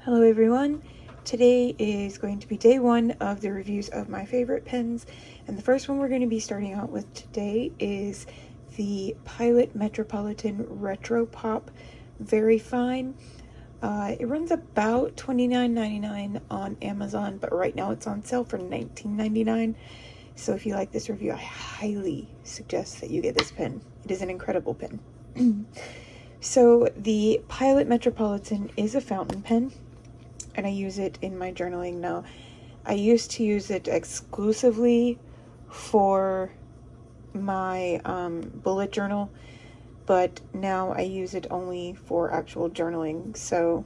Hello everyone. Today is going to be day one of the reviews of my favorite pens, and the first one we're going to be starting out with today is the Pilot Metropolitan Retro Pop Very Fine. It runs about $29.99 on Amazon, but right now it's on sale for $19.99. So if you like this review, I highly suggest that you get this pen. It is an incredible pen. So the Pilot Metropolitan is a fountain pen, and I use it in my journaling now. I used to use it exclusively for my bullet journal, but now I use it only for actual journaling, so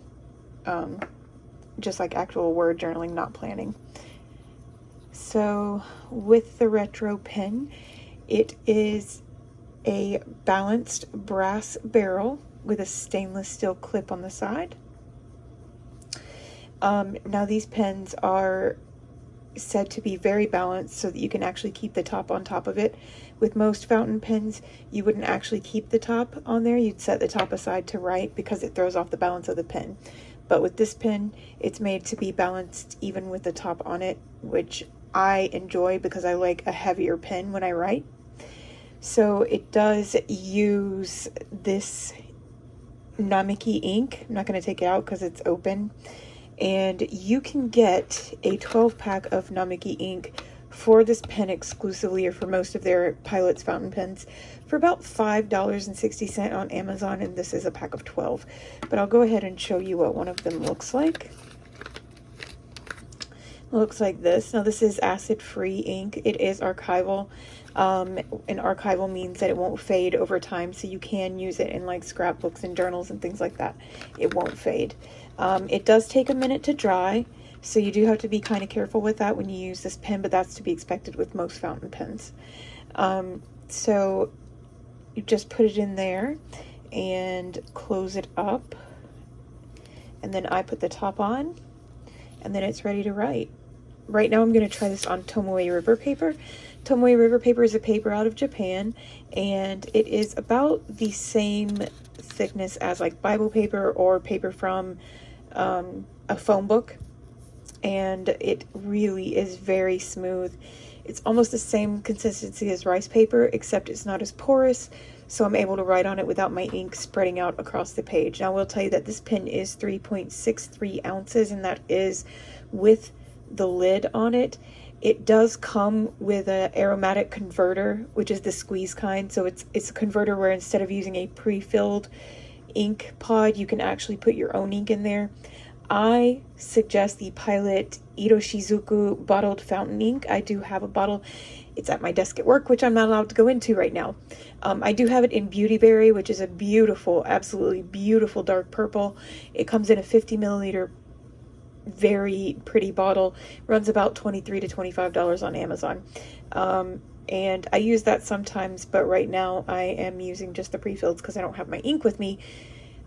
just like actual word journaling, not planning. So with the retro pen, it is a balanced brass barrel with a stainless steel clip on the side. Now these pens are said to be very balanced so that you can actually keep the top on top of it. With most fountain pens, you wouldn't actually keep the top on there. You'd set the top aside to write because it throws off the balance of the pen. But with this pen, it's made to be balanced even with the top on it, which I enjoy because I like a heavier pen when I write. So it does use this Namiki ink. I'm not going to take it out because it's open. And you can get a 12-pack of Namiki ink for this pen exclusively, or for most of their Pilot's fountain pens, for about $5.60 on Amazon, and this is a pack of 12. But I'll go ahead and show you what one of them looks like. It looks like this. Now this is acid-free ink. It is archival. And archival means that it won't fade over time, so you can use it in like scrapbooks and journals and things like that. It won't fade. It does take a minute to dry, so you do have to be kind of careful with that when you use this pen, but that's to be expected with most fountain pens. So you just put it in there and close it up, and then I put the top on, and then it's ready to write. Right now I'm going to try this on Tomoe River paper. Tomoe River paper is a paper out of Japan, and it is about the same thickness as like Bible paper or paper from a phone book, and it really is very smooth. It's almost the same consistency as rice paper, except it's not as porous, so I'm able to write on it without my ink spreading out across the page. Now I will tell you that this pen is 3.63 ounces, and that is with the lid on it. It does come with an aromatic converter, which is the squeeze kind. So it's a converter where instead of using a pre-filled ink pod, you can actually put your own ink in there. I suggest the Pilot Iroshizuku bottled fountain ink. I do have a bottle. It's at my desk at work, which I'm not allowed to go into right now. I do have it in Beauty Berry, which is a beautiful, absolutely beautiful dark purple. It comes in a 50 milliliter very pretty bottle. Runs about $23 to $25 on Amazon. And I use that sometimes, but right now I am using just the pre-filled because I don't have my ink with me.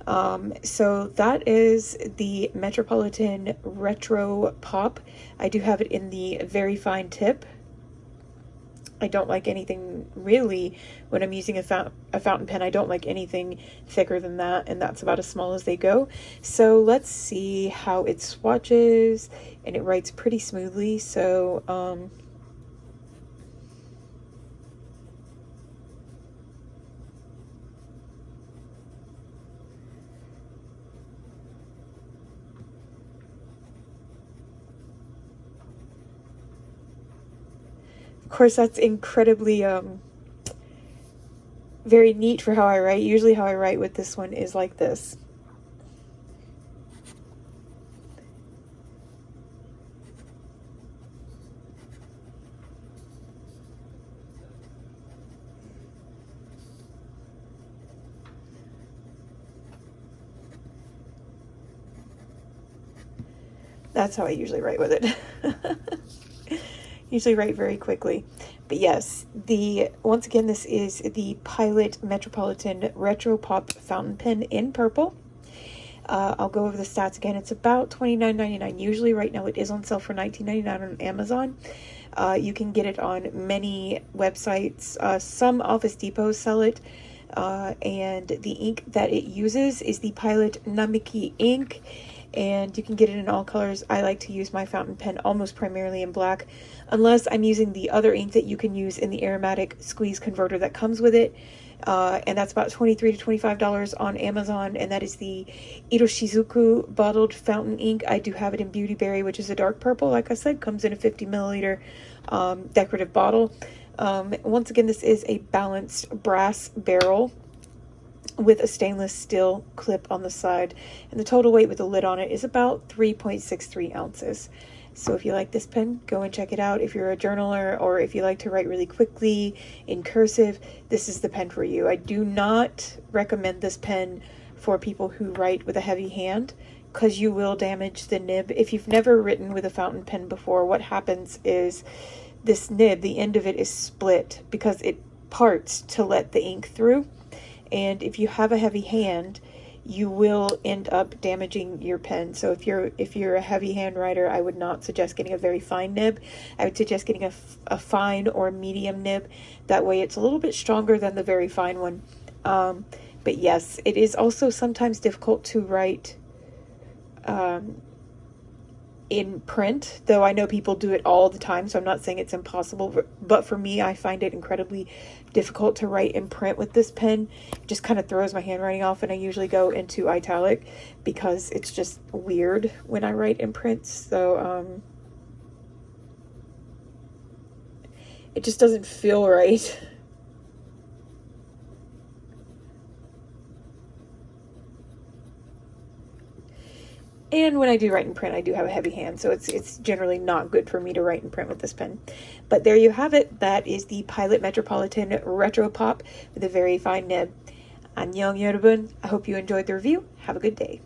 So that is the Metropolitan Retro Pop. I do have it in the very fine tip. I don't like anything really when I'm using a fountain pen. I don't like anything thicker than that, and that's about as small as they go. So let's see how it swatches, and it writes pretty smoothly. So of course, that's incredibly very neat for how I write. Usually how I write with this one is like this. That's how I usually write with it. Usually write very quickly. But yes, once again, this is the Pilot Metropolitan Retro Pop fountain pen in purple. I'll go over the stats again. It's about $29.99. Usually right now it is on sale for $19.99 on Amazon. You can get it on many websites. Some Office Depots sell it. And the ink that it uses is the Pilot Namiki ink. and you can get it in all colors. I like to use my fountain pen almost primarily in black, unless I'm using the other ink that you can use in the aromatic squeeze converter that comes with it. And that's about $23 to $25 on Amazon, and that is the Iroshizuku bottled fountain ink. I do have it in Beauty Berry, which is a dark purple. Like I said, comes in a 50 milliliter decorative bottle. Once again, this is a balanced brass barrel with a stainless steel clip on the side, and the total weight with the lid on it is about 3.63 ounces. So if you like this pen, go and check it out. If you're a journaler, or if you like to write really quickly in cursive, this is the pen for you. I do not recommend this pen for people who write with a heavy hand, because you will damage the nib. If you've never written with a fountain pen before, what happens is this nib, the end of it is split because it parts to let the ink through. And if you have a heavy hand, you will end up damaging your pen. So if you're a heavy hand writer, I would not suggest getting a very fine nib. I would suggest getting a fine or medium nib. That way it's a little bit stronger than the very fine one. But yes, it is also sometimes difficult to write in print, though I know people do it all the time, so I'm not saying it's impossible, but for me, I find it incredibly difficult to write in print with this pen. It just kind of throws my handwriting off, and I usually go into italic because it's just weird when I write in print. So it just doesn't feel right. And when I do write in print, I do have a heavy hand, so it's generally not good for me to write in print with this pen. But there you have it. That is the Pilot Metropolitan Retro Pop with a very fine nib. Annyeong, 여러분. I hope you enjoyed the review. Have a good day.